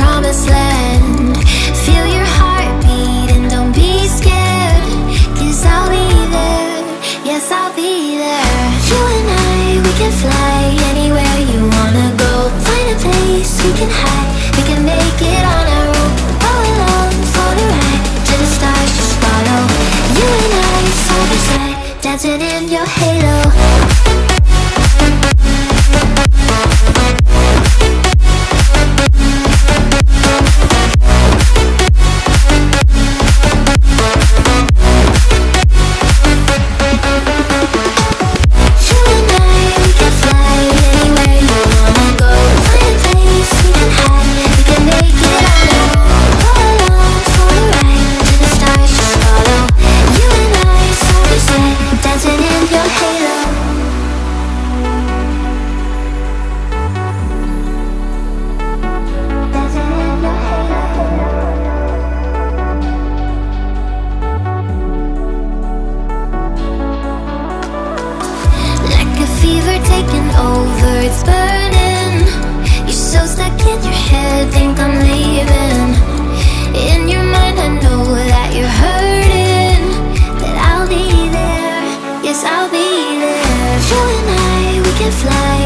promised land. Feel your heartbeat and don't be scared, 'cause I'll be there, yes I'll be there. You and I, we can fly anywhere you wanna go. Find a place we can hide, we can make it on our own. Go along for the ride, to the stars just follow. You and I, side by side, dancing in your halo. Taking over, it's burning. You're so stuck in your head, think I'm leaving. In your mind I know that you're hurting, that I'll be there, yes I'll be there. You and I, we can fly